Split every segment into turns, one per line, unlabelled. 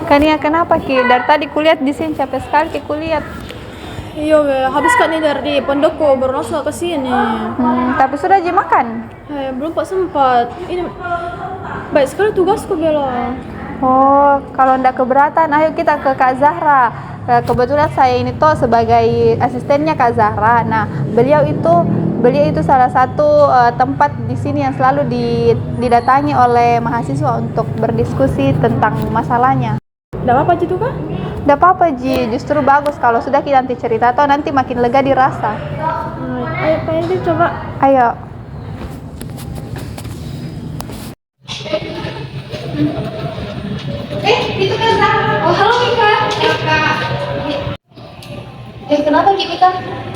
Kania kenapa Ki? Dari tadi kulihat di sini capek sekali Ki kulihat.
Iya, habis kan nih dari pondokku baru langsung ke sini.
Tapi sudah aja makan?
Belum Pak sempat. Ini baik sekali tugasku Bella.
Oh, kalau ndak keberatan, ayo kita ke Kak Zahra. Kebetulan saya ini toh sebagai asistennya Kak Zahra. Nah, beliau itu salah satu tempat di sini yang selalu didatangi oleh mahasiswa untuk berdiskusi tentang masalahnya.
Nggak apa-apa gitu Kak?
Nggak apa-apa Ji, justru bagus kalau sudah kita nanti cerita atau nanti makin lega dirasa.
Ayo Pak ini coba.
Ayo.
Itu kan Zahra. Oh, halo Mika. Kak. Kenapa Mika?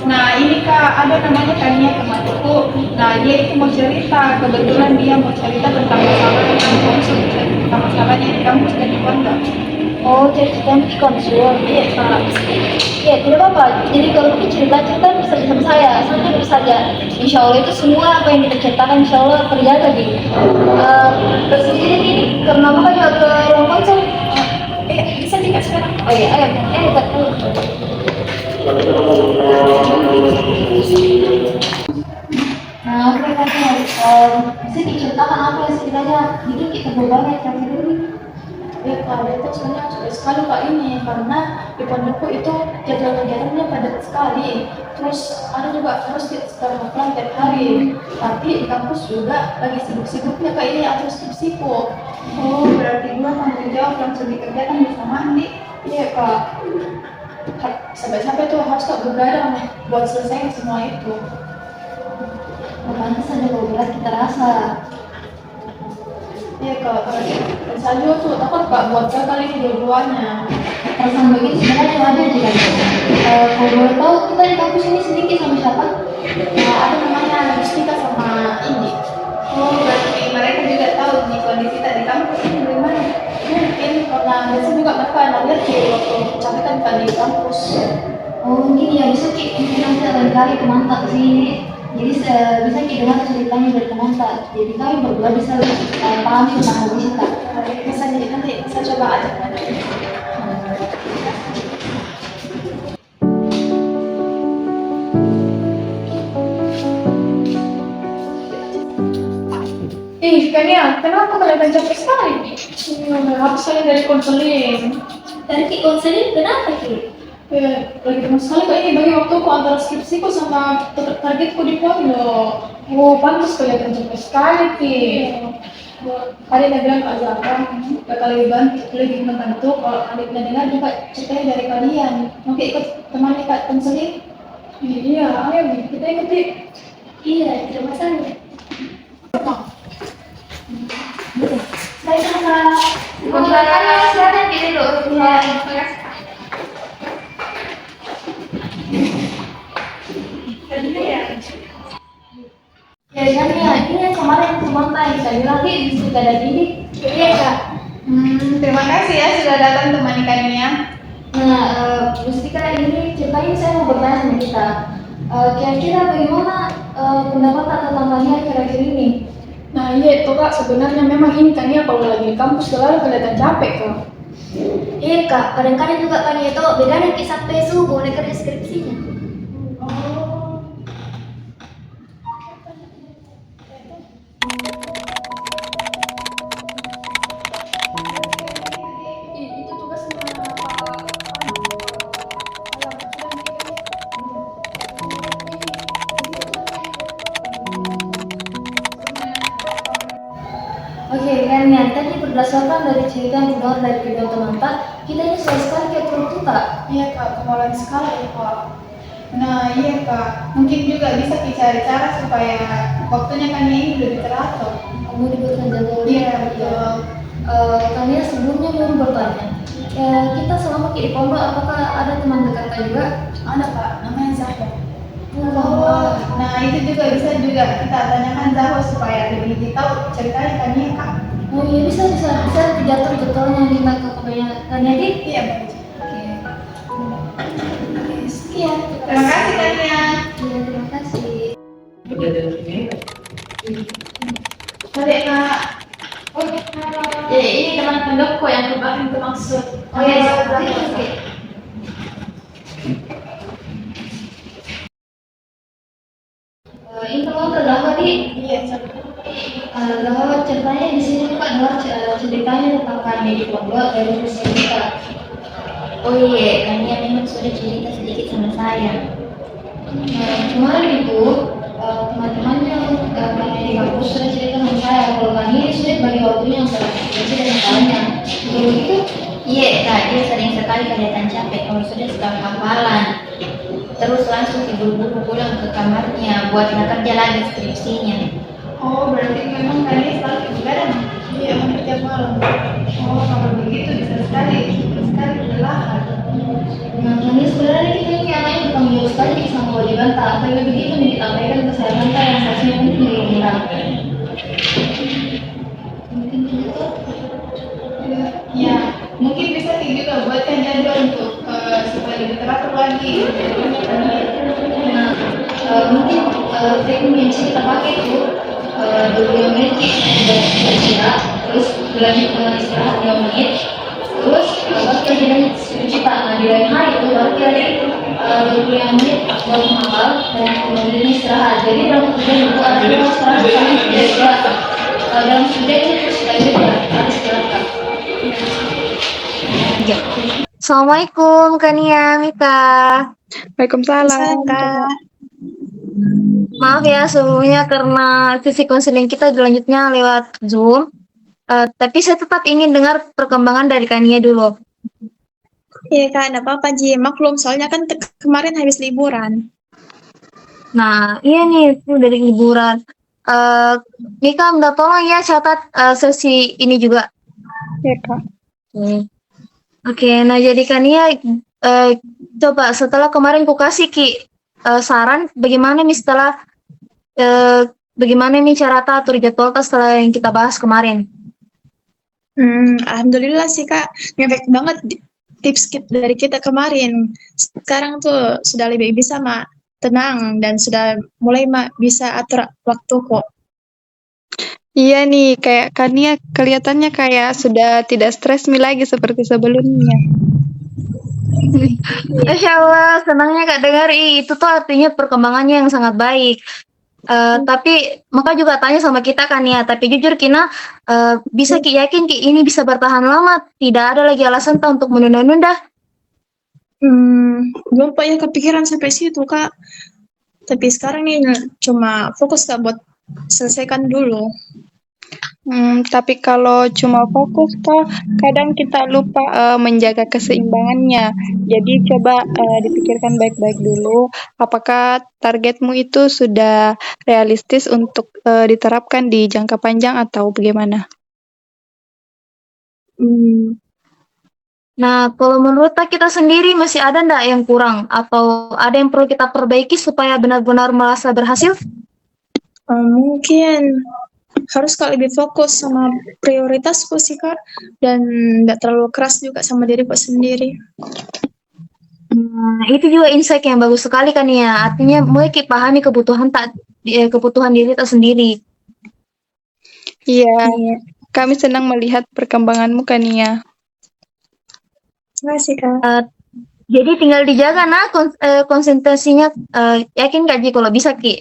Nah ini Kak, ada namanya Kania temanku. Nah dia itu mau cerita, kebetulan dia mau cerita tentang masalahnya di kampus dan di pondok.
Oh, cerita di konsul. Iya, Kak. Ya, tidak apa-apa. Jadi kalau kita cerita bisa bersama saya, santai dulu saja. Insya Allah itu semua apa yang kita ceritakan Insya Allah terjaga di. Terus ini karena apa juga ke ruang konsul? Bisa tinggal sekarang. Oh iya, ayo. Nah, oke Kak. Bisa diceritakan apa yang setidaknya jadi kita berbagi terakhir ini.
Ya Kak, itu sebenarnya sudah sekali Kak ini karena di pondokku itu jadwal kegiatannya padat sekali. Terus ada juga harus kita makan tiap hari. Tapi di kampus juga lagi sibuk-sibuknya Kak ini atau skripsiku.
Oh berarti gua tanggung jawab langsung dikerjakan bisa mandi.
Iya Kak. Sampai-sampai tuh harus Kak begadang buat selesai semua itu.
Pantas ada kalau berat kita rasa.
Iya Kak, dan saya juga tuh takut Kak buat gagal ini dua-duanya.
Perasaan begitu sebenarnya ada juga. Kalau boleh tahu kita di kampus ini sedikit sama siapa?
Nah, ada namanya Mustika sama Indi.
Oh berarti mereka juga tahu nih kondisi kita di kampus ini bagaimana.
Mungkin karena biasa juga mereka lihat di waktu kecantikan kan di kampus.
Oh mungkin ya bisa mungkin nanti lain kali kemantap ke sini. Jadi bisa kita dengar ceritanya dari kemantap. Jadi kami berdua bisa pahami tentang hal ini Kak.
Bisa jadi nanti saya coba ajak nanti.
Kania, kenapa kelihatan capek sekali nih?
Habis saya dari konseling.
Dari konseling kenapa Ki?
Lagi teman sekali Kak ini bagi waktuku antara skripsiku sama targetku di pondok.
Oh pantas kelihatan capek sekali Ki.
Adiknya bilang Kak Zahra, bakal lebih membantu kalau adiknya dengar juga ceritanya dari kalian. Mungkin ikut temani Kak konseling?
Iya, ayo kita ikuti.
Iya, tidak masalah. Baik Kak. Silakan pilih dulu. Ya kan ya, ini yang kemarin kemana saya lagi di ada ini. Iya Kak.
Terima kasih ya sudah datang temani Kania.
Nah, Mustika ini ceritanya saya mau bertanya sama kita. Kira-kira bagaimana pendapat tentang Kania akhir-akhir ini?
Nah iya itu Kak, sebenarnya memang ini kan ya kalau lagi di kampus selalu kelihatan capek Kak.
Iya Kak, kadang-kadang juga Kania itu beda nih sampai subuh nih kerja skripsinya.
Itu tugasnya Pak.
Oke, Kania, tadi berdasarkan dari cerita yang keluar dari kedua teman tak, kita ini suka sekali kayak perut Kak.
Iya Kak, kemarin sekali ya Kak.
Nah iya Kak, mungkin juga bisa cari cara supaya waktunya Kania ini lebih teratur.
Kamu dibuatkan jadwal.
Iya betul.
Kania sebelumnya mau bertanya, kita selama di pondok apakah ada teman dekat juga?
Ada Kak, namanya Zahra.
Oh,
Nah itu juga bisa juga kita tanyakan Zahra supaya lebih tahu ceritanya Kania Kak.
oh iya bisa diatur jadwalnya kita ke kamarnya Kania di.
Iya boleh.
Oke, sekian.
Terima kasih Kania.
Iya, terima kasih.
Balik Kak. Ya ini teman pondokku yang kemarin itu maksud.
Oh iya, oke. Ini kamu terdapat di
Iya.
kalau ceritanya di sini Pak adalah ceritanya tentang kami di pondok dari usia kita.
Oh iya, Kania memang sudah cerita sedikit sama saya.
Kemarin itu teman-teman yang kami di kampus sudah cerita sama saya kalau kami sudah bagi waktunya yang sangat kecil dan banyak. Betul itu?
Iya, Kak, dia sering sekali kelihatan capek kalau sudah sekali hafalan. Terus langsung buru-buru pulang ke kamarnya buat kerja lagi skripsinya.
Oh berarti memang Kania selalu kebegaran. Iya hampir tiap malam. Oh kalau begitu bisa sekali kelelahan.
Nah, kami sebenarnya kita ini anaknya bertanggung jawab sekali sama kewajiban tak. Tapi begitu nih disampaikan kesehatan tak yang seharusnya mungkin dihilang. Mungkin begitu.
Ya, mungkin bisa juga buatkan jadwal untuk supaya lebih teratur lagi.
Nah, mungkin teknik yang kita pakai itu 20 menit beristirahat, terus berlanjut dengan istirahat 2 menit, terus lagi dengan cuci tangan. Nah, di lain hari itu berarti ada 25 menit buat menghafal dan kemudian istirahat. Jadi dalam kemudian itu ada istirahat kami tidak istirahat. Dalam kemudian itu sudah harus istirahat.
Assalamualaikum, Kania, Mika.
Waalaikumsalam. Kak.
Maaf ya sebelumnya karena sesi konseling kita selanjutnya lewat Zoom. Tapi saya tetap ingin dengar perkembangan dari Kania dulu.
Iya Kak, enggak apa-apa Ji. Maklum, soalnya kan kemarin habis liburan.
Nah, iya nih, itu dari liburan. Mika, minta tolong ya catat sesi ini juga.
Iya Kak.
Oke, nah jadi Kania, coba setelah kemarin ku kasih Ki saran bagaimana nih setelah bagaimana nih cara atur jadwal setelah yang kita bahas kemarin.
Alhamdulillah sih Kak, ngefek banget tips dari kita kemarin. Sekarang tuh sudah lebih bisa tenang dan sudah mulai bisa atur waktu kok. Iya nih, kayak Kania kelihatannya kayak sudah tidak stres lagi seperti sebelumnya.
Masya Allah, senangnya Kak dengar. Itu tuh artinya perkembangannya yang sangat baik. Tapi maka juga tanya sama kita kan ya. Tapi jujur Kina bisa Ki yakin Ki ini bisa bertahan lama. Tidak ada lagi alasan tak untuk menunda-nunda.
Belum Pak ya kepikiran sampai situ Kak. Tapi sekarang nih cuma fokus Kak buat selesaikan dulu. Tapi kalau cuma fokus Kak, kadang kita lupa menjaga keseimbangannya. Jadi coba dipikirkan baik-baik dulu, apakah targetmu itu sudah realistis untuk diterapkan di jangka panjang atau bagaimana?
Nah, kalau menurut kita sendiri masih ada ndak yang kurang atau ada yang perlu kita perbaiki supaya benar-benar merasa berhasil?
Mungkin harus Kak lebih fokus sama prioritasku sih Kak, dan nggak terlalu keras juga sama diriku sendiri.
Itu juga insight yang bagus sekali kan ya. Artinya mulai kita pahami kebutuhan diri kita sendiri.
Iya, kami senang melihat perkembanganmu Kania. Terima kasih Kak.
Jadi tinggal dijaga nah konsentrasinya. Yakin gak Ji kalau bisa Ki?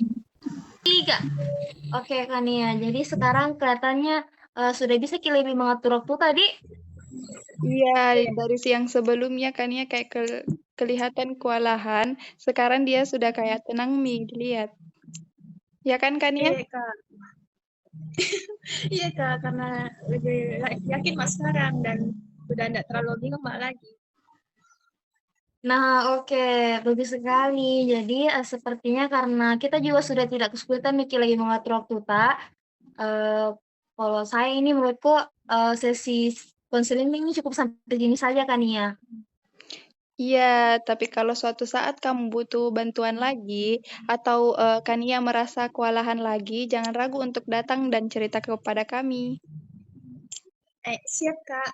3. Oke Kania. Jadi sekarang kelihatannya sudah bisa Ki lebih mengatur waktu tadi.
Iya, dari siang sebelumnya Kania kayak kelihatan kewalahan. Sekarang dia sudah kayak tenang dilihat. Ya kan Kania? Iya Kak. Iya Kak, karena lebih yakin Mas sekarang dan udah tidak terlalu bingung Mbak lagi.
Nah, oke, bagus sekali. Jadi sepertinya karena kita juga sudah tidak kesulitan Miki lagi mengatur waktu tak. Kalau saya ini menurutku sesi konseling ini cukup sampai sini saja kan ya.
Iya, tapi kalau suatu saat kamu butuh bantuan lagi atau Kania merasa kewalahan lagi, jangan ragu untuk datang dan cerita kepada kami.
Siap Kak.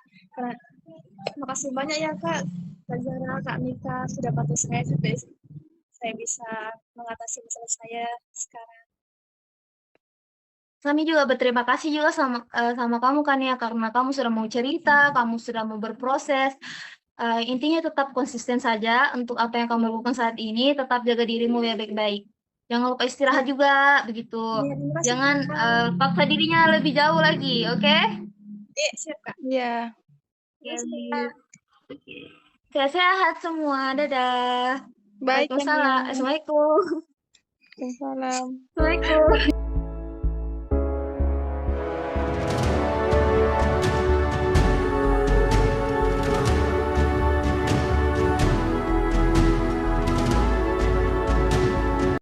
Terima kasih banyak ya Kak. Kak Zara, Kak Mika sudah bantu saya supaya saya bisa mengatasi masalah saya sekarang.
Kami juga berterima kasih juga sama kamu kan ya, karena kamu sudah mau cerita, kamu sudah mau berproses. Intinya tetap konsisten saja untuk apa yang kamu lakukan saat ini, tetap jaga dirimu ya baik-baik. Jangan lupa istirahat juga begitu.
Iya, terima kasih,
Jangan
Kak.
paksa dirinya lebih jauh lagi, oke?
Iya, siap Kak.
Iya.
Terima kasih, Kak.
Sehat semua, dadah.
Baik,
Waalaikumsalam.
Kania.
Assalamualaikum.
Waalaikumsalam.
Assalamualaikum.